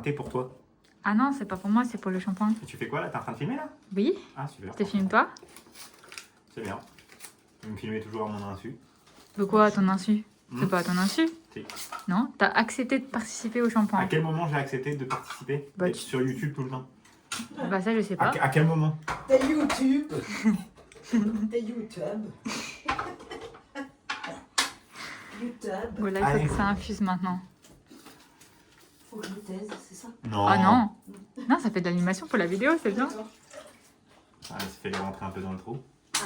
thé pour toi. Ah non, c'est pas pour moi, c'est pour le shampoing. Et tu fais quoi là? T'es en train de filmer là? Oui, Ah super. je te filme toi. C'est bien. Vous me filmez toujours à mon insu. De quoi à ton insu? Hmm. C'est pas à ton insu. Si. Non, t'as accepté de participer au À shampoing. quel moment j'ai accepté de participer? Bah, D'être sur YouTube tout le temps. Bah ça je sais pas. À quel moment? T'es YouTube. T'es YouTube. YouTube. Voilà, il faut Allez. que ça infuse maintenant. Faut que je me taise, c'est ça? Non. Ah non. Non, ça fait de l'animation pour la vidéo, c'est bien. Allez, ça fait les rentrer un peu dans le trou.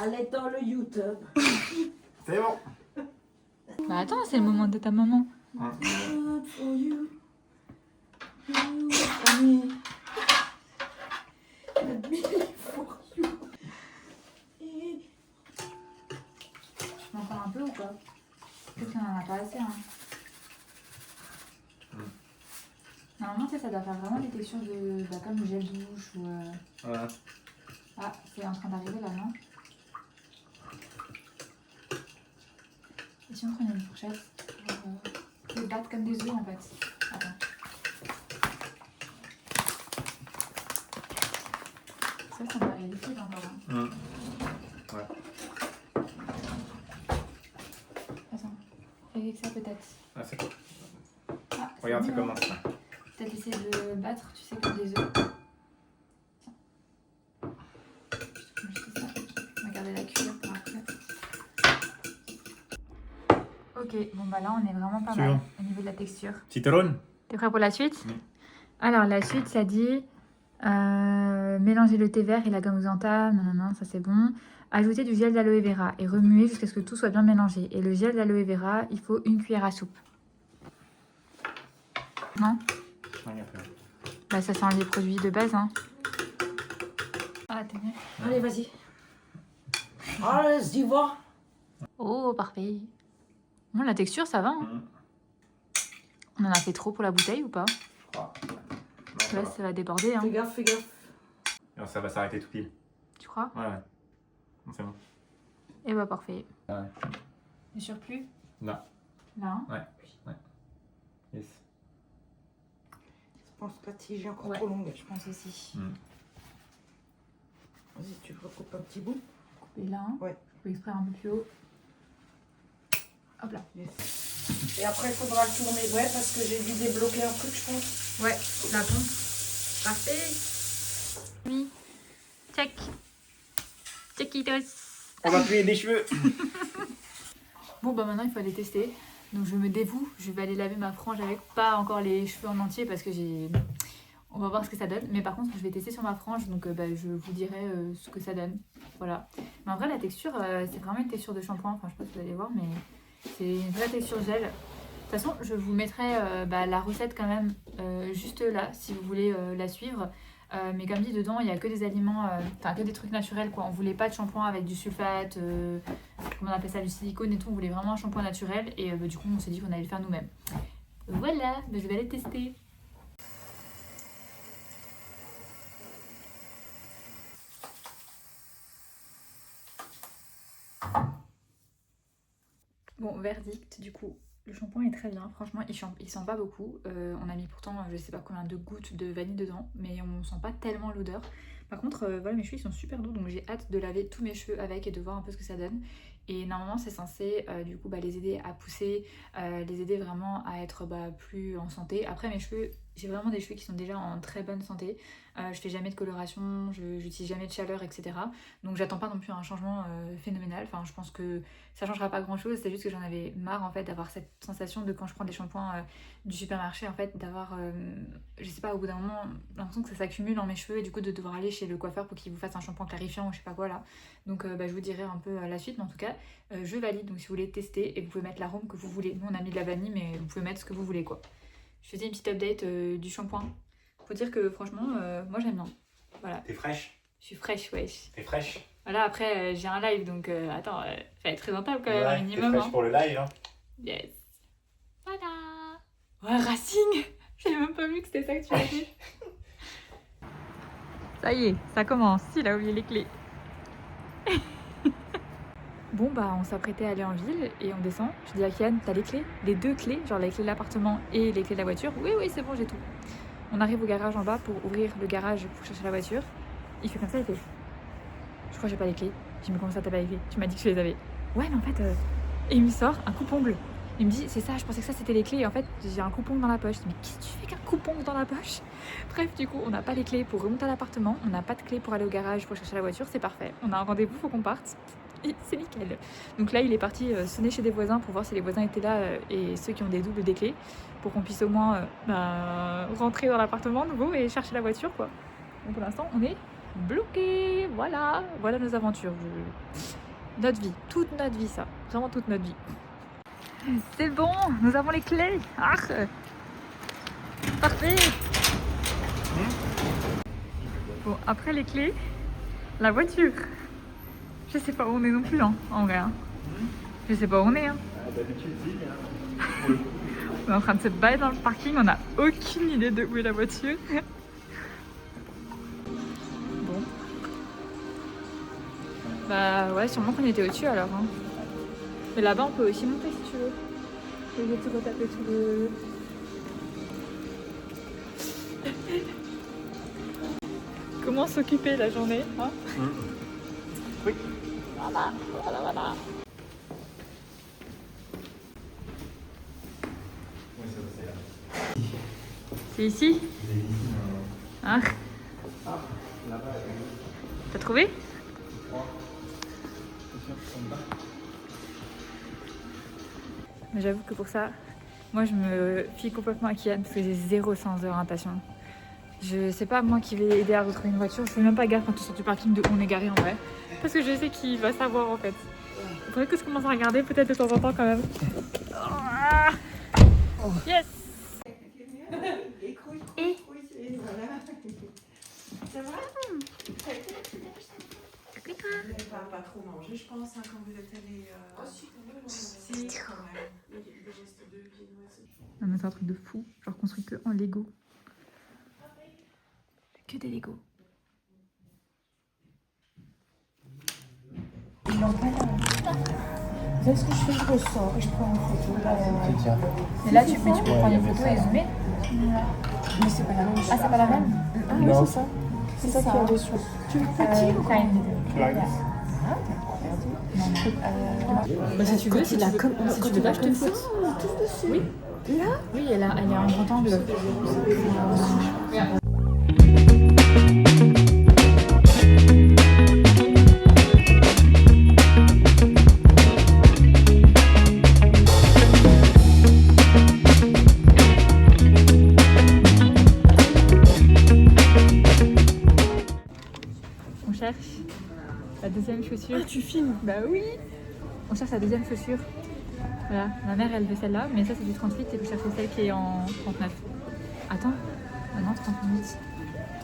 Allez dans le YouTube. C'est bon. Bah attends, c'est le moment de ta maman. Good for you. You for me. And me for you. Et... Tu m'en encore un peu ou pas? Peut-être qu'on en a pas assez. Hein. Normalement, tu sais, ça doit faire vraiment des textures de, bah, comme le gel douche ou. Voilà. Ah, c'est en train d'arriver là, non? Et si on prenait une fourchette pour les battre comme des œufs en fait. Attends. Ça me paraît liquide encore. Hein. Ouais. Attends. Avec ça peut-être. Ah, c'est cool. Ah, Regarde, ça mieux, hein. commence là. Peut-être essayer de battre, tu sais, comme des œufs. Tiens. Je te fais ça. On va garder la cuillère pour après. Ok, bon bah là on est vraiment pas Suivant. mal au niveau de la texture. Citron? T'es prêt pour la suite? Oui. Alors la suite ça dit mélanger le thé vert et la gamme xantha, non, ça c'est bon. Ajouter du gel d'aloe vera et remuer jusqu'à ce que tout soit bien mélangé. Et le gel d'aloe vera, il faut une cuillère à soupe. Non? Bah ça c'est les produits de base hein. Ah t'es mieux. Allez, vas-y. Allez, se dit voir. Oh parfait. Bon la texture ça va hein. On en a fait trop pour la bouteille ou pas? Là ça va déborder hein. Fais gaffe, fais gaffe. Non, ça va s'arrêter tout pile. Tu crois? Ouais, ouais. Non, c'est bon. Et bah parfait. Ouais. Le surplus? Là. Là hein. Ouais. Yes. Je pense que la tige est encore Ouais. trop longue. Je pense aussi. Vas-y, tu recoupes un petit bout. Couper là hein. Ouais. Couper exprès un peu plus haut. Hop là. Yes. Et après, il faudra le tourner. Ouais, parce que j'ai dû débloquer un truc, je pense. Ouais, la pompe. Parfait. Oui. Check. Checkitos. On va plier des cheveux. Bon bah maintenant il faut aller tester. Donc je me dévoue. Je vais aller laver ma frange avec pas encore les cheveux en entier parce que j'ai... On va voir ce que ça donne. Mais par contre je vais tester sur ma frange. Donc bah, je vous dirai ce que ça donne. Voilà. Mais en vrai la texture c'est vraiment une texture de shampoing. Enfin je sais pas si vous allez voir mais c'est une vraie texture gel. De toute façon je vous mettrai la recette quand même juste là si vous voulez la suivre. Mais comme dit dedans il n'y a que des aliments, enfin que des trucs naturels quoi. On voulait pas de shampoing avec du sulfate, comment on appelle ça, du silicone et tout. On voulait vraiment un shampoing naturel et du coup on s'est dit qu'on allait le faire nous-mêmes. Voilà, je vais aller tester. Bon, verdict du coup. Le shampoing est très bien, franchement il sent pas beaucoup. On a mis pourtant je sais pas combien de gouttes de vanille dedans, mais on sent pas tellement l'odeur. Par contre voilà, mes cheveux ils sont super doux donc j'ai hâte de laver tous mes cheveux avec et de voir un peu ce que ça donne. Et normalement c'est censé du coup les aider à pousser, les aider vraiment à être plus en santé. Après mes cheveux, j'ai vraiment des cheveux qui sont déjà en très bonne santé. Je fais jamais de coloration, j'utilise jamais de chaleur, etc. Donc j'attends pas non plus un changement phénoménal. Enfin je pense que ça changera pas grand chose, c'est juste que j'en avais marre en fait d'avoir cette sensation de quand je prends des shampoings du supermarché en fait d'avoir, je sais pas, au bout d'un moment l'impression que ça s'accumule dans mes cheveux et du coup de devoir aller chez le coiffeur pour qu'il vous fasse un shampoing clarifiant ou je sais pas quoi là. Donc je vous dirai un peu la suite, mais en tout cas je valide. Donc si vous voulez tester, et vous pouvez mettre l'arôme que vous voulez. Nous on a mis de la vanille mais vous pouvez mettre ce que vous voulez quoi. Je faisais une petite update du shampoing. Faut dire que franchement moi j'aime bien. Voilà. T'es fraîche? Je suis fraîche, wesh. T'es fraîche? Voilà, après j'ai un live donc attends, faut être présentable quand même un T'es minimum. fraîche Hein. pour le live, hein? Yes. Voilà. Ouais, Racing. J'avais même pas vu que c'était ça que tu as dit. Ça y est, ça commence. Il a oublié les clés. Bon bah on s'apprêtait à aller en ville et on descend. Je dis à Kian, t'as les clés? Les deux clés, genre les clés de l'appartement et les clés de la voiture. Oui, c'est bon, j'ai tout. On arrive au garage en bas pour ouvrir le garage pour chercher la voiture. Il fait comme ça, il fait je crois que j'ai pas les clés. Je dis mais comment ça t'as pas les clés? Tu m'as dit que je les avais. Ouais mais en fait et il me sort un coupe-ongle. Il me dit c'est ça, je pensais que ça c'était les clés et en fait j'ai un coupe-ongle dans la poche. Je dis mais qu'est-ce que tu fais qu'un coupe-ongle dans la poche? Bref du coup on n'a pas les clés pour remonter à l'appartement, on n'a pas de clés pour aller au garage pour chercher la voiture, c'est parfait. On a un rendez-vous, faut qu'on parte. Et c'est nickel. Donc là il est parti sonner chez des voisins pour voir si les voisins étaient là et ceux qui ont des doubles des clés pour qu'on puisse au moins rentrer dans l'appartement nouveau et chercher la voiture quoi. Donc pour l'instant on est bloqué. Voilà nos aventures. Notre vie, toute notre vie ça, vraiment toute notre vie. C'est bon, nous avons les clés. Ah, parfait. Bon, après les clés, la voiture. Je sais pas où on est non plus, hein, en vrai. Hein. Je sais pas où on est. Hein. On est en train de se balader dans le parking, on n'a aucune idée de où est la voiture. Bon. Bah ouais, sûrement qu'on était au-dessus alors. Hein. Mais là-bas, on peut aussi monter si tu veux. Je vais te retaper tout le... Comment s'occuper la journée, hein? Oui. Voilà. C'est ici? Hein? T'as trouvé? Mais j'avoue que pour ça, moi je me fie complètement à Kian parce que j'ai zéro sens d'orientation. Je sais pas moi qui vais aider à retrouver une voiture, je fais même pas gaffe quand on sort du parking de où on est garé en vrai. Parce que je sais qu'il va savoir en fait. Il faudrait que je commence à regarder peut-être de temps en temps quand même. Oh. Yes! Et ça va? Vous n'avez pas trop mangé, je pense, hein, quand vous êtes allé. Si, quand même. Il reste 2 viennoiseries. on a fait un truc de fou, genre construit que en Lego. Que des Lego. Ils l'ont pas là. Vous savez ce que je fais? Je ressors et je prends une photo. Et là tu peux prendre une photo et zoomer. Mais c'est pas la même chose. Ah c'est pas la même? Ah oui, c'est ça. C'est ça qu'il y a dessus. Tu veux petit ou quoi? Bah si tu veux, si tu veux pas, je te fais. Oui. Là? Oui, elle est en grand angle. On cherche la deuxième chaussure. Ah, tu filmes? Bah oui. On cherche la deuxième chaussure. Voilà, ma mère elle veut celle-là, mais ça c'est du 38 et vous cherchez celle qui est en 39. Attends, ah non 38.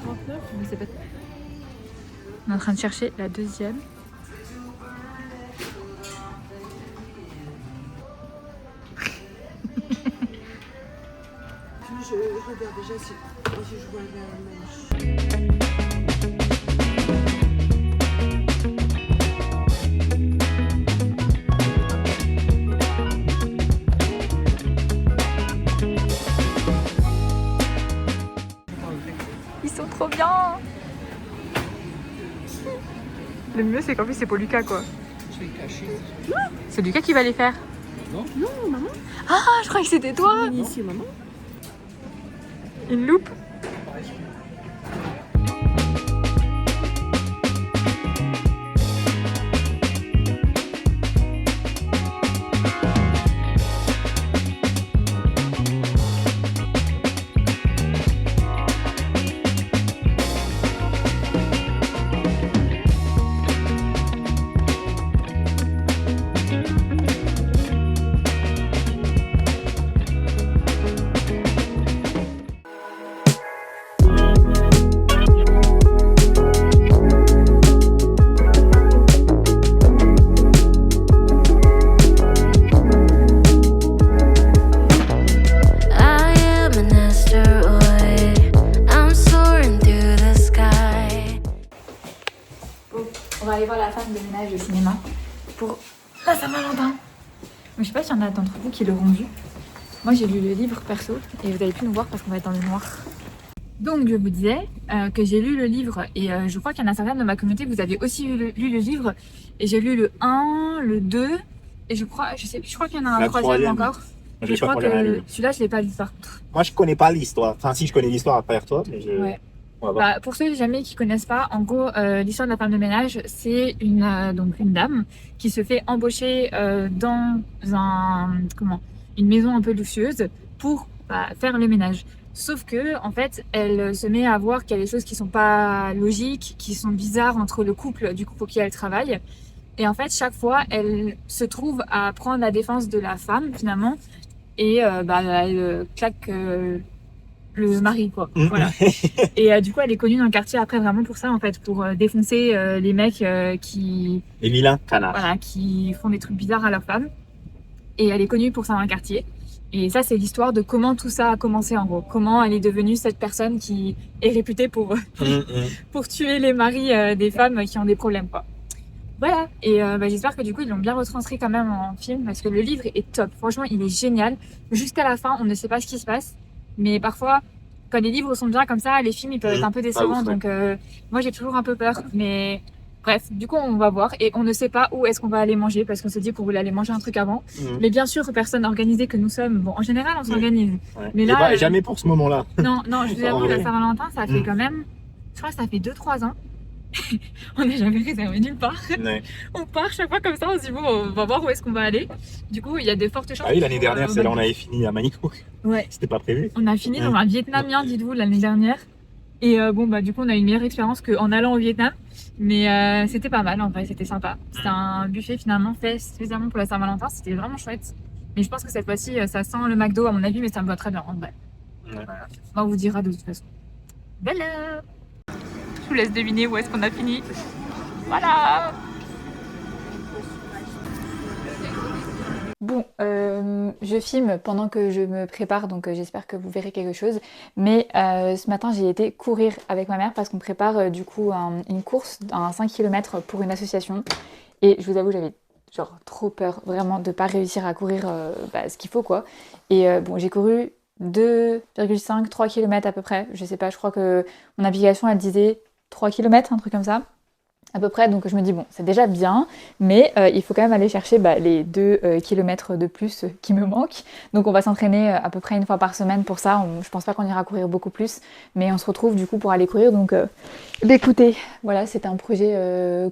39? Je sais pas. On est en train de chercher la deuxième. Je regarde déjà si je vois la même. Ils sont trop bien. Le mieux c'est qu'en plus c'est pour Lucas quoi. Je vais cacher. C'est Lucas qui va les faire. Non, maman. Ah, je croyais que c'était toi. Ici, maman. Une loupe. On va aller voir la femme de ménage au cinéma pour la Saint-Valentin. Je sais pas s'il y en a d'entre vous qui l'auront vu. Moi j'ai lu le livre perso et vous avez pu nous voir parce qu'on va être dans le noir. Donc, je vous disais que j'ai lu le livre et je crois qu'il y en a certains de ma communauté, vous avez aussi lu le livre. Et j'ai lu le 1, le 2 et je crois qu'il y en a un La troisième troisième. encore. Moi, Et je pas crois pour les que réaliser. celui-là, je l'ai pas lu par contre. Moi, je connais pas l'histoire. Enfin, si, je connais l'histoire à travers toi, mais je. Ouais. On va voir. Bah, pour ceux jamais qui connaissent pas, en gros, l'histoire de la femme de ménage, c'est donc une dame qui se fait embaucher dans une maison un peu luxueuse pour faire le ménage. Sauf que en fait, elle se met à voir qu'il y a des choses qui sont pas logiques, qui sont bizarres entre le couple du coup pour qui elle travaille. Et en fait, chaque fois, elle se trouve à prendre la défense de la femme finalement, et elle claque le mari quoi. Voilà. Et du coup, elle est connue dans le quartier après vraiment pour ça en fait, pour défoncer les mecs qui Les vilains canards. voilà, qui font des trucs bizarres à leur femme. Et elle est connue pour ça dans le quartier. Et ça, c'est l'histoire de comment tout ça a commencé en gros. Comment elle est devenue cette personne qui est réputée pour tuer les maris des femmes qui ont des problèmes quoi. Voilà, et j'espère que du coup ils l'ont bien retranscrit quand même en film parce que le livre est top, franchement il est génial. Jusqu'à la fin on ne sait pas ce qui se passe, mais parfois quand les livres sont bien comme ça, les films ils peuvent être un peu décevants, ouf, ouais. donc moi j'ai toujours un peu peur, mais bref, du coup on va voir et on ne sait pas où est-ce qu'on va aller manger parce qu'on s'est dit qu'on voulait aller manger un truc avant, mais bien sûr personne organisée que nous sommes, bon en général on s'organise, Ouais. mais Et là bah, jamais pour ce moment-là. non, je vous avoue, la vrai. Saint-Valentin ça fait quand même, je crois que ça fait 2-3 ans. On n'a jamais réservé nulle part. Ouais. On part chaque fois comme ça, on se dit bon, on va voir où est-ce qu'on va aller. Du coup, il y a de fortes chances. Ah oui, l'année dernière, c'est là on avait fini à Manicook. Ouais. C'était pas prévu. On a fini dans un vietnamien, dites-vous, l'année dernière. Et du coup, on a eu une meilleure expérience qu'en allant au Vietnam. Mais c'était pas mal, en vrai, c'était sympa. C'était un buffet finalement fait spécialement pour la Saint-Valentin, c'était vraiment chouette. Mais je pense que cette fois-ci, ça sent le McDo à mon avis, mais ça me va très bien en vrai. Ouais. Voilà. On vous dira de toute façon. Voilà. Je vous laisse deviner où est-ce qu'on a fini. Voilà. Bon, je filme pendant que je me prépare, donc j'espère que vous verrez quelque chose. Mais ce matin, j'ai été courir avec ma mère parce qu'on prépare du coup une course, un 5 km pour une association. Et je vous avoue, j'avais genre trop peur vraiment de pas réussir à courir ce qu'il faut quoi. Et bon, j'ai couru 2,5-3 km à peu près. Je sais pas, je crois que mon application elle disait 3 km, un truc comme ça. À peu près, donc je me dis bon, c'est déjà bien, mais il faut quand même aller chercher les 2 km de plus qui me manquent. Donc on va s'entraîner à peu près une fois par semaine pour ça. Je pense pas qu'on ira courir beaucoup plus, mais on se retrouve du coup pour aller courir. Donc écoutez, voilà, c'est un projet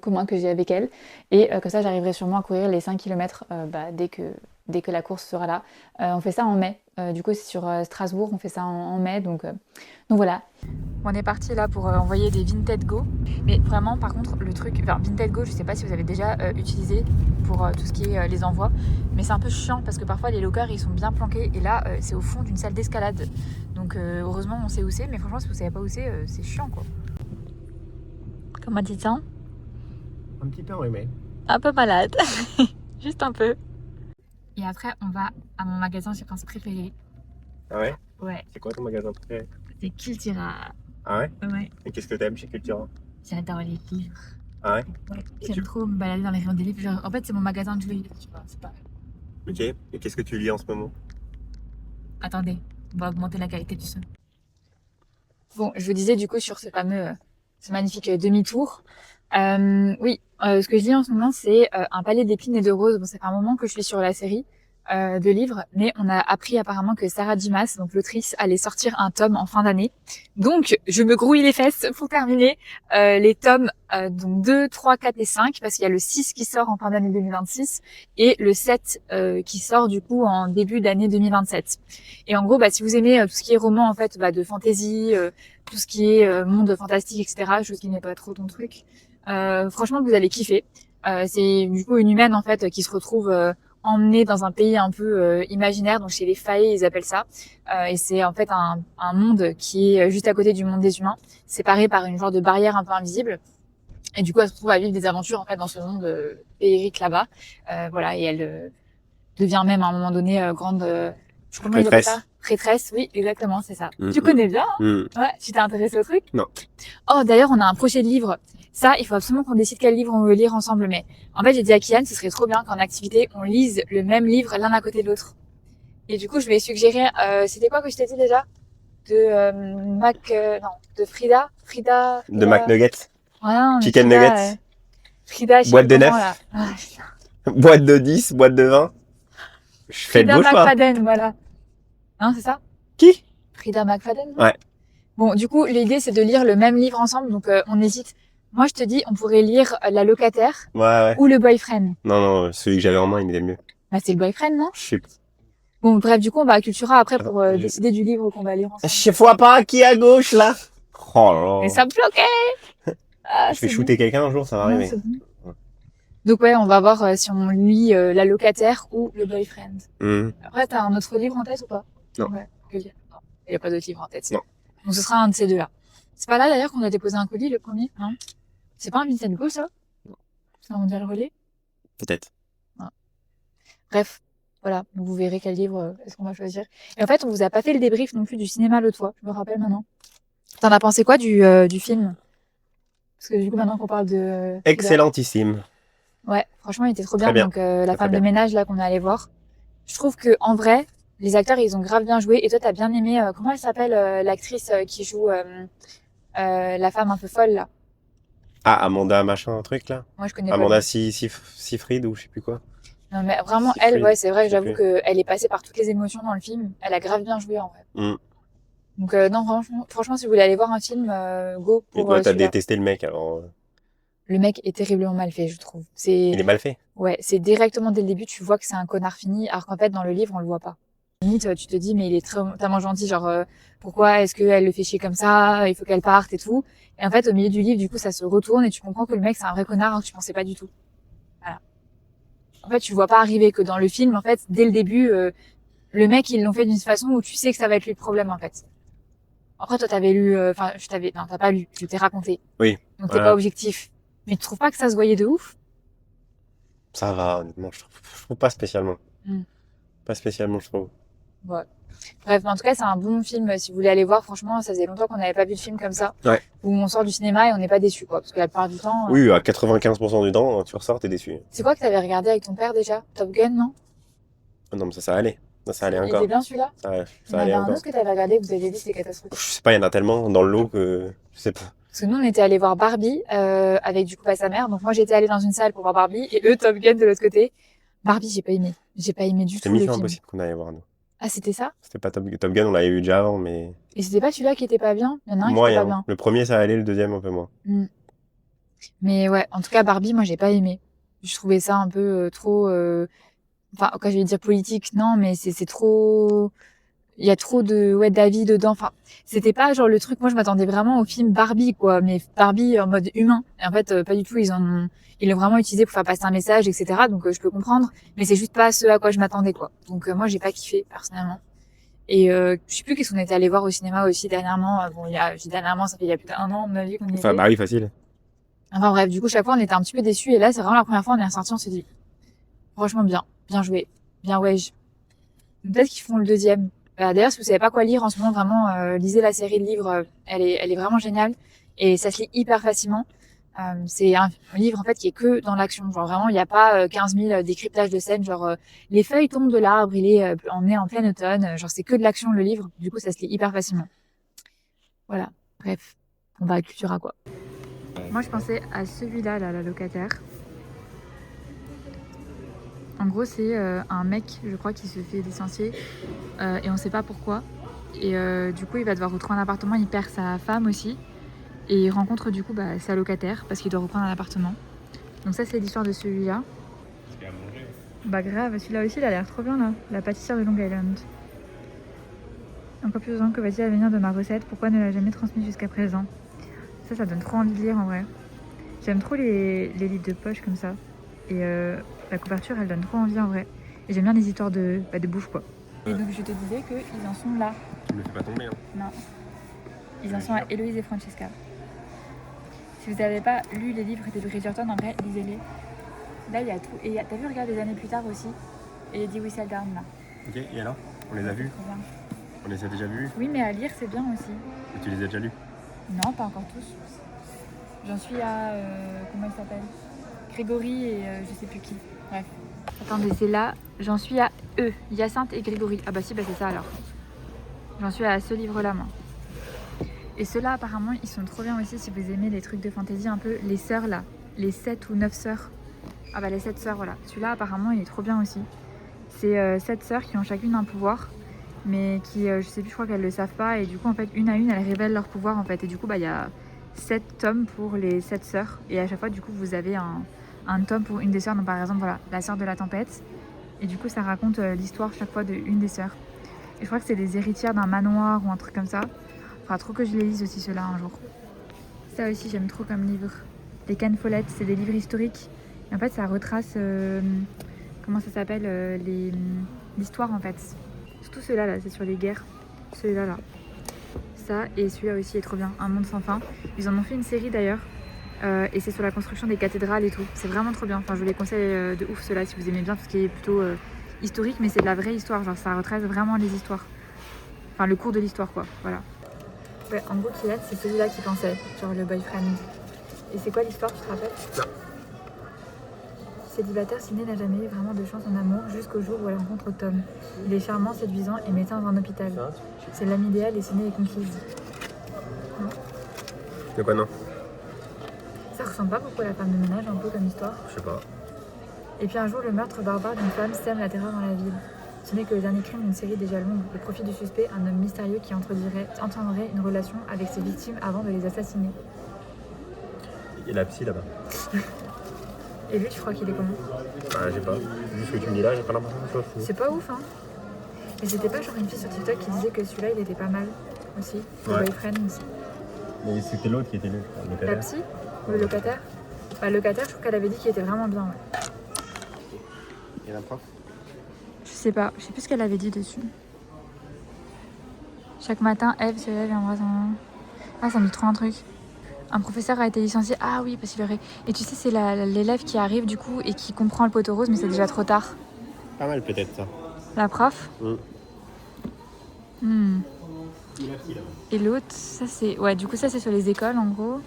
commun que j'ai avec elle. Et comme ça, j'arriverai sûrement à courir les 5 km dès que la course sera là. On fait ça en mai. Du coup, c'est sur Strasbourg, on fait ça en mai. Donc voilà. On est parti là pour envoyer des Vinted Go. Mais vraiment, par contre, le truc, Vinted Go, je sais pas si vous avez déjà utilisé pour tout ce qui est les envois, mais c'est un peu chiant parce que parfois les lockers ils sont bien planqués et là c'est au fond d'une salle d'escalade. Donc heureusement on sait où c'est, mais franchement si vous savez pas où c'est chiant quoi. Comment tu te sens? Un petit peu enrhumé. Un peu malade, juste un peu. Et après on va à mon magasin chez Prince préféré. Ah ouais? Ouais, C'est quoi ton magasin préféré? c'est Cultura. Ah ouais? Ouais, Et qu'est-ce que t'aimes chez Cultura? j'adore les livres. Ah ouais? Ouais, Et j'aime tu- trop me balader dans les rayons des livres. Genre, en fait, c'est mon magasin de jouets, tu vois. C'est pas... Ok. Et qu'est-ce que tu lis en ce moment? Attendez, on va augmenter la qualité du son. Bon, je vous disais du coup sur ce magnifique demi-tour. Ce que je lis en ce moment, c'est Un palais d'épines et de roses. Bon, ça fait un moment que je suis sur la série de livres, mais on a appris apparemment que Sarah Dimas, donc l'autrice, allait sortir un tome en fin d'année. Donc, je me grouille les fesses pour terminer les tomes donc 2, 3, 4 et 5, parce qu'il y a le 6 qui sort en fin d'année 2026 et le 7 qui sort du coup en début d'année 2027. Et en gros, si vous aimez tout ce qui est roman en fait, de fantasy, tout ce qui est monde fantastique, etc., chose qui n'est pas trop ton truc, franchement, vous allez kiffer. C'est du coup une humaine en fait qui se retrouve emmenée dans un pays un peu imaginaire, donc chez les Fae ils appellent ça, et c'est en fait un monde qui est juste à côté du monde des humains, séparé par une genre de barrière un peu invisible. Et du coup, elle se retrouve à vivre des aventures en fait dans ce monde féerique là-bas. Voilà, et elle devient même à un moment donné grande. Je sais pas comment ils appellent ça. Prêtresse, oui, exactement, c'est ça. Tu connais bien, hein? Ouais, tu t'es intéressé au truc? Non. Oh, d'ailleurs, on a un projet de livre. Ça, il faut absolument qu'on décide quel livre on veut lire ensemble. Mais en fait, j'ai dit à Kian, ce serait trop bien qu'en activité, on lise le même livre l'un à côté de l'autre. Et du coup, je vais suggérer. C'était quoi que je t'ai dit déjà? de Frida. De McNuggets. Voilà, Chicken Frida, nuggets. Frida, je sais Boîte plus de comment, 9. là. Ah, putain. Boîte de 10, boîte de 20. Je fais le Frida beau choix. McFadden, voilà. Hein, c'est ça? Qui? Frida McFadden? Ouais. Bon, du coup, l'idée, c'est de lire le même livre ensemble, donc on hésite. Moi, je te dis, on pourrait lire La locataire Ouais. ou Le boyfriend. Non, celui que j'avais en main, il était mieux. Bah, c'est le boyfriend, non? Je sais pas. Bon, bref, du coup, on va à Cultura après pour Attends, décider du livre qu'on va lire ensemble. Je vois pas qui est à gauche, là. Oh là Et là. ça me bloquait! Ah, Je vais c'est shooter bon. quelqu'un un jour, ça va Non, arriver. c'est bon. Donc ouais, on va voir si on lit La locataire ou Le boyfriend. Après, t'as un autre livre en tête ou pas? Non. Ouais, que lire. Non, il n'y a pas d'autre livre en tête. Non. Donc ce sera un de ces deux-là. C'est pas là d'ailleurs qu'on a déposé un colis, le premier, hein? C'est pas un Vincent Go, ça? Non. C'est un Mondial Relais? Peut-être. Bref, voilà. Donc vous verrez quel livre est-ce qu'on va choisir. Et en fait, on vous a pas fait le débrief non plus du cinéma l'autre fois. Je me rappelle maintenant. T'en as pensé quoi du film? Parce que du coup, maintenant qu'on parle de... Excellentissime. Ouais, franchement, il était trop Très bien. bien. Donc la Très femme bien. de ménage là qu'on est allé voir. Je trouve que en vrai, les acteurs ils ont grave bien joué. Et toi, t'as bien aimé comment elle s'appelle l'actrice qui joue la femme un peu folle là. Ah, Amanda machin, un truc, là. Moi, je connais Amanda pas. Seyfried ou je sais plus quoi. Non mais vraiment, Seyfried, elle, ouais, c'est vrai. je sais J'avoue plus. qu'elle est passée par toutes les émotions dans le film. Elle a grave bien joué en vrai. Donc non, franchement, si vous voulez aller voir un film, go Et pour toi, t'as celui-là. détesté le mec, alors. Le mec est terriblement mal fait, je trouve. Il est mal fait. Ouais, c'est directement dès le début, tu vois que c'est un connard fini, alors qu'en fait, dans le livre, on le voit pas. Limite, tu te dis, mais il est tellement gentil, genre, pourquoi est-ce qu'elle le fait chier comme ça, il faut qu'elle parte et tout. Et en fait, au milieu du livre, du coup, ça se retourne et tu comprends que le mec, c'est un vrai connard, alors que tu pensais pas du tout. Voilà. En fait, tu vois pas arriver que dans le film, en fait, dès le début, le mec, ils l'ont fait d'une façon où tu sais que ça va être lui le problème, en fait. Après, toi, t'avais lu, non, t'as pas lu, je t'ai raconté. Oui. Donc, t'es pas objectif. Mais tu trouves pas que ça se voyait de ouf? Ça va, honnêtement, je trouve pas spécialement. Pas spécialement, je trouve. Ouais. Bref, mais en tout cas, c'est un bon film. Si vous voulez aller voir, franchement, ça faisait longtemps qu'on n'avait pas vu de film comme ça. Ouais. Où on sort du cinéma et on n'est pas déçu, quoi. Parce que la plupart du temps. Oui, à 95% du temps, tu ressors, t'es déçu. C'est quoi que t'avais regardé avec ton père déjà? Top Gun, non? Ah non, mais ça allait. Ça allait Il encore. était bien celui-là? Ça Il y en allait avait un encore. autre que t'avais regardé que vous avez dit c'était catastrophique. Je sais pas, il y en a tellement dans le lot que je sais pas. Parce que nous, on était allés voir Barbie avec du coup pas sa mère. Donc moi, j'étais allée dans une salle pour voir Barbie et eux, Top Gun de l'autre côté. Barbie, j'ai pas aimé. J'ai pas aimé du C'était tout le Mission film. Impossible qu'on allait voir, nous. Ah, c'était ça? C'était pas Top Gun, on l'avait vu déjà avant, mais. Et c'était pas celui-là qui était pas bien? Il y en a un qui était Moyen. pas bien. Le premier, ça allait, le deuxième, un peu moins. Mais ouais, en tout cas, Barbie, moi, j'ai pas aimé. Je trouvais ça un peu trop... Enfin, quand je vais dire politique, non, mais c'est trop... Il y a trop de d'avis dedans. Enfin, c'était pas genre le truc... Moi, je m'attendais vraiment au film Barbie, quoi. Mais Barbie en mode humain. Et en fait, pas du tout. Ils l'ont vraiment utilisé pour faire passer un message, etc. Donc, je peux comprendre. Mais c'est juste pas ce à quoi je m'attendais, quoi. Donc, moi, j'ai pas kiffé, personnellement. Et je sais plus qu'est-ce qu'on était allé voir au cinéma aussi dernièrement. Bon, dernièrement, ça fait il y a plus d'1 an, à mon avis, qu'on y était. Enfin, bah oui, facile. Enfin bref, du coup, chaque fois, on était un petit peu déçus. Et là, c'est vraiment la première fois, on est ressorti, on s'est dit, franchement, bien joué, bien ouais. Peut-être qu'ils font le deuxième. D'ailleurs, si vous savez pas quoi lire en ce moment, vraiment, lisez la série de livres. Elle est vraiment géniale. Et ça se lit hyper facilement. C'est un livre, en fait, qui est que dans l'action. Genre, vraiment, il n'y a pas 15 000 décryptages de scènes. Genre, les feuilles tombent de l'arbre, on est en plein automne. Genre, c'est que de l'action, le livre. Du coup, ça se lit hyper facilement. Voilà. Bref. On va à Cultura, quoi. Moi, je pensais à celui-là, là, la locataire. En gros, c'est un mec, je crois, qui se fait licencier et on sait pas pourquoi. Et du coup, il va devoir retrouver un appartement. Il perd sa femme aussi. Et il rencontre du coup sa locataire parce qu'il doit reprendre un appartement. Donc ça, c'est l'histoire de celui-là. Bah grave, celui-là aussi, il a l'air trop bien, là. La pâtissière de Long Island. Encore plus besoin que va-t-il advenir de ma recette? Pourquoi ne l'a jamais transmise jusqu'à présent? Ça donne trop envie de lire en vrai. J'aime trop les livres de poche comme ça. Et la couverture, elle donne trop envie en vrai. Et j'aime bien les histoires de bouffe, quoi. Et donc je te disais qu'ils en sont là. Tu me fais pas tomber, hein. Non. Ils en sont à Héloïse et Francesca. Si vous n'avez pas lu les livres de Bridgerton, en vrai, lisez-les. Là, il y a tout. Et t'as vu, regarde, des années plus tard aussi. Et Lady Whistledown, là. Ok, et alors? On les a vus? Trop bien. On les a déjà vus? Oui, mais à lire, c'est bien aussi. Et tu les as déjà lus? Non, pas encore tous. J'en suis à... comment il s'appelle? Grégory et je sais plus qui. Bref. Attendez, c'est là. J'en suis à eux. Hyacinthe et Grégory. Ah bah si, bah c'est ça alors. J'en suis à ce livre-là, moi. Et ceux-là, apparemment, ils sont trop bien aussi si vous aimez les trucs de fantasy un peu. Les sœurs, là. Les 7 ou 9 sœurs. Ah bah les 7 sœurs, voilà. Celui-là, apparemment, il est trop bien aussi. C'est 7 sœurs qui ont chacune un pouvoir, mais qui, je sais plus, je crois qu'elles le savent pas. Et du coup, en fait, une à une, elles révèlent leur pouvoir, en fait. Et du coup, bah, il y a 7 tomes pour les 7 sœurs. Et à chaque fois, du coup, vous avez un tome pour une des sœurs. Donc, par exemple, voilà, la sœur de la tempête. Et du coup, ça raconte l'histoire chaque fois d'une des sœurs. Et je crois que c'est des héritières d'un manoir ou un truc comme ça. Faudra trop que je les lise aussi, ceux-là, un jour. Ça aussi, j'aime trop comme livre. Les Cannes Follettes, c'est des livres historiques. Et en fait, ça retrace, comment ça s'appelle, l'histoire, en fait. Surtout ceux-là, là, c'est sur les guerres. Celui-là, là. Ça, et celui-là aussi est trop bien. Un monde sans fin. Ils en ont fait une série, d'ailleurs. Et c'est sur la construction des cathédrales et tout. C'est vraiment trop bien. Enfin, je vous les conseille de ouf, ceux-là, si vous aimez bien tout ce qui est plutôt historique. Mais c'est de la vraie histoire. Genre, ça retrace vraiment les histoires. Enfin, le cours de l'histoire, quoi. Voilà. Ouais, en gros, Kylian, c'est celui-là qui pensait, genre le boyfriend. Et c'est quoi l'histoire, tu te rappelles? Non. Célibataire, Sidney n'a jamais eu vraiment de chance en amour jusqu'au jour où elle rencontre Tom. Il est charmant, séduisant et médecin dans un hôpital. C'est l'âme idéale et Sidney est conquise. De quoi non? Ça ressemble pas beaucoup à la femme de ménage, un peu comme histoire. Je sais pas. Et puis un jour, le meurtre barbare d'une femme sème la terreur dans la ville. Ce n'est que le dernier crime d'une série déjà longue. Au profit du suspect, un homme mystérieux qui entendrait une relation avec ses victimes avant de les assassiner. Il y a la psy là-bas. Et lui, tu crois qu'il est comment? Ah, j'ai pas. Vu ce que tu me dis là, j'ai pas l'impression que ce soit fou. C'est pas ouf, hein? Mais c'était pas genre une fille sur TikTok qui disait que celui-là, il était pas mal aussi. Le boyfriend. Mais c'était l'autre qui était le locataire. La psy? Ou le locataire? Bah, le locataire, je trouve qu'elle avait dit qu'il était vraiment bien, ouais. Et la prof? Je sais pas, je sais plus ce qu'elle avait dit dessus. Chaque matin, Eve se lève et embrasse son maman. Ah, ça me dit trop un truc. Un professeur a été licencié. Ah oui, parce qu'il aurait... Et tu sais, c'est l'élève qui arrive du coup et qui comprend le poteau rose, mais c'est déjà trop tard. Pas mal peut-être ça. La prof? Et l'autre, ça c'est... Ouais, du coup ça c'est sur les écoles en gros.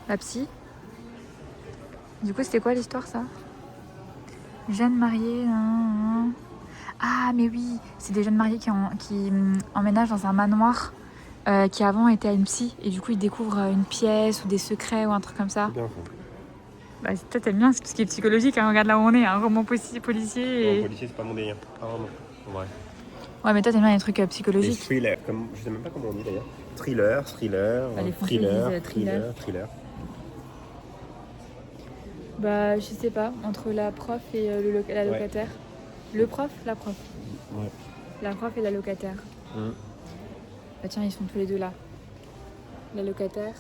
La psy. Du coup c'était quoi l'histoire ça? Jeunes mariés... Ah mais oui, c'est des jeunes mariés qui emménagent dans un manoir qui avant était à une psy. Et du coup ils découvrent une pièce ou des secrets ou un truc comme ça. C'est bien ça. Bah toi t'aimes bien tout ce qui est psychologique, hein. Regarde là où on est, un roman policier et... Non, policier c'est pas mon délire. Pas vraiment. En vrai. Ouais mais toi t'aimes bien les trucs Les psychologiques. thrillers, comme je sais même pas comment on dit d'ailleurs. Thriller, Bah, les Français, ils disent thriller. Bah je sais pas, entre la prof et la locataire. Le prof, la prof. Ouais. La prof et la locataire. Bah tiens, ils sont tous les deux là. La locataire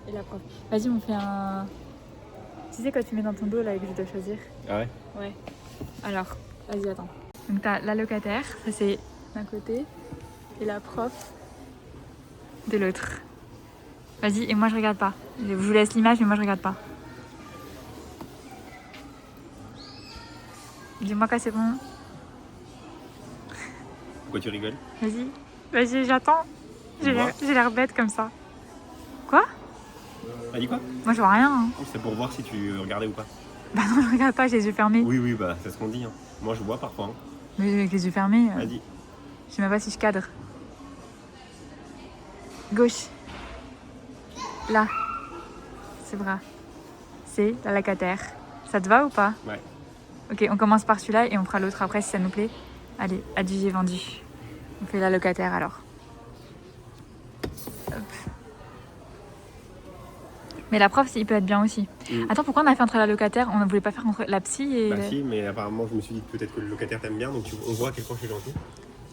et la prof. Vas-y, on fait un... Tu sais quand tu mets dans ton dos là et que je dois choisir? Ah ouais? Ouais. Alors, vas-y, attends. Donc t'as la locataire, ça c'est d'un côté, et la prof de l'autre. Vas-y, et moi je regarde pas. Je vous laisse l'image, mais moi je regarde pas. Dis-moi quand c'est bon. Pourquoi tu rigoles? Vas-y, j'attends. J'ai l'air bête comme ça. Quoi? T'as dit quoi? Moi je vois rien. Hein. C'est pour voir si tu regardais ou pas. Bah non, je regarde pas, j'ai les yeux fermés. Oui, bah c'est ce qu'on dit. Hein. Moi je vois parfois. Hein. Mais avec les yeux fermés, Vas-y. je sais même pas si je cadre. Gauche. Là. Ce bras. C'est la locataire. Ça te va ou pas? Ouais. Ok, on commence par celui-là et on fera l'autre après si ça nous plaît. Allez, adieu, j'ai vendu. On fait la locataire alors. Hop. Mais la prof, il peut être bien aussi. Attends, pourquoi on a fait entre la locataire? On ne voulait pas faire entre la psy et... Bah si, mais apparemment je me suis dit que peut-être que le locataire t'aime bien, donc on voit à quel point je suis gentil.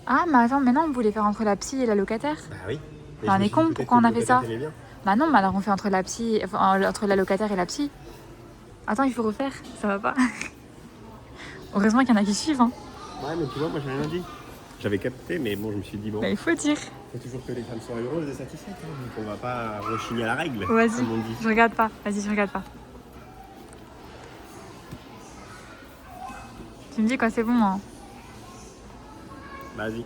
Ah, mais attends, mais non, on voulait faire entre la psy et la locataire. Bah oui. Mais Bah, on est con, pourquoi on a fait ça? Bien. Bah non, mais alors on fait entre la psy, enfin, entre la locataire et la psy. Attends, il faut refaire, ça va pas. Heureusement qu'il y en a qui suivent. Hein. Ouais, mais tu vois, moi j'ai rien dit. J'avais capté, mais bon, je me suis dit, bon. Bah, il faut dire. Il faut toujours que les femmes soient heureuses et satisfaites. Hein, donc on va pas rechigner à la règle. Vas-y, comme on dit. je regarde pas. Vas-y, je regarde pas. Tu me dis quand c'est bon. Hein. Vas-y.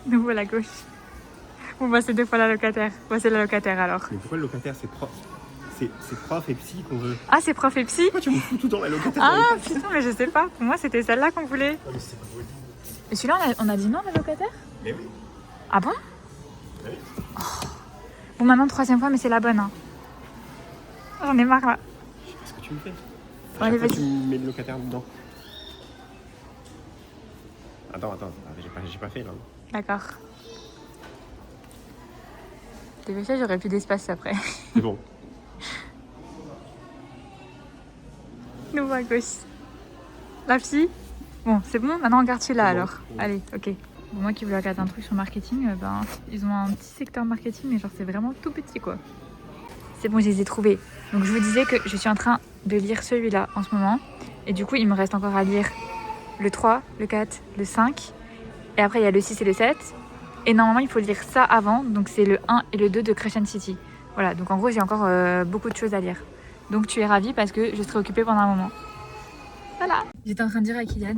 Nouveau la gauche. Bon bah c'est deux fois la locataire. Bah c'est la locataire alors. Mais pourquoi le locataire c'est prof et psy qu'on veut. Ah, c'est prof et psy? Pourquoi tu me fous tout dans la locataire? Ah putain, mais je sais pas. Pour moi, c'était celle-là qu'on voulait. Ah, mais c'est pas possible. Et celui-là, on a dit non, la locataire? Mais oui. Ah bon? Oui. Bon, maintenant, 3e fois, mais c'est la bonne. Hein. J'en ai marre là. Je sais pas ce que tu me fais. Bon, allez, Chaque fois, vas-y. tu me mets le locataire dedans. Attends, j'ai pas fait là. D'accord. T'es fait, j'aurais plus d'espace après. C'est bon. Nouveau à gauche. La psy? Bon, c'est bon, maintenant on regarde celui-là C'est bon, alors. c'est bon. Allez, ok. Bon, moi qui voulais regarder un truc sur marketing, ben, ils ont un petit secteur marketing, mais genre c'est vraiment tout petit quoi. C'est bon, je les ai trouvés. Donc je vous disais que je suis en train de lire celui-là en ce moment. Et du coup, il me reste encore à lire le 3, le 4, le 5. Et après, il y a le 6 et le 7. Et normalement, il faut lire ça avant. Donc c'est le 1 et le 2 de Crescent City. Voilà, donc en gros, j'ai encore beaucoup de choses à lire. Donc tu es ravie parce que je serai occupée pendant un moment. Voilà. J'étais en train de dire à Kylian,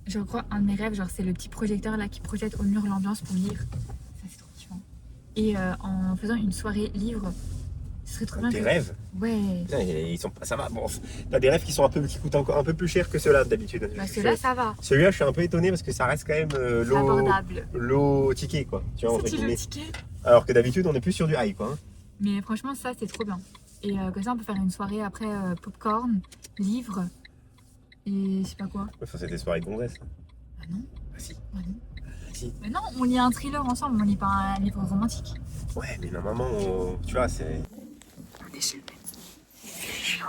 je crois un de mes rêves, genre c'est le petit projecteur là qui projette au mur l'ambiance pour lire. Ça c'est trop kiffant. Et en faisant une soirée livre, ce serait trop bien. Tes que- rêves? Ouais. Putain, ils sont pas. Ça va, bon. T'as des rêves qui coûtent encore un peu plus cher que ceux-là d'habitude. Parce que là ça va. Celui-là, je suis un peu étonné parce que ça reste quand même C'est abordable. low ticket quoi. Tu vois, entre C'est le guillemets. ticket. Alors que d'habitude, on est plus sur du high quoi. Hein. Mais franchement ça c'est trop bien. Et comme ça on peut faire une soirée après popcorn, livre et je sais pas quoi. Enfin, c'était soirée gonzesse. Bah non. Ah si. Bah non. Si. Mais non, on lit un thriller ensemble, on lit pas un livre romantique. Ouais, mais normalement, tu vois, c'est. On est chez le médecin.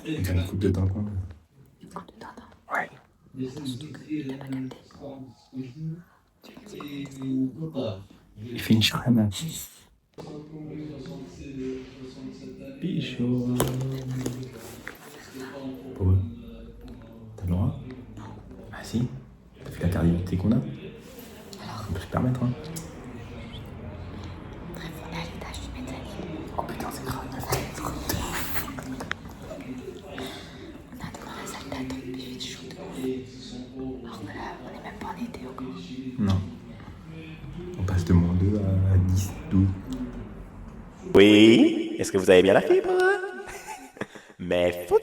Il a une coupe de teint quoi. Ouais. Il fait une charade. Bichot. Pour eux. T'as le droit? Ah si. T'as fait la tardivité qu'on a. On peut se permettre hein. Bref, on est à l'étage du métallique. Oh putain c'est grave. On a devant la salle d'attente, il fait chaud de ouf. Alors que là, on est même pas en été encore. Non. On passe de moins 2 à 10, 12. Oui. Est-ce que vous avez bien la fibre? Mais foot.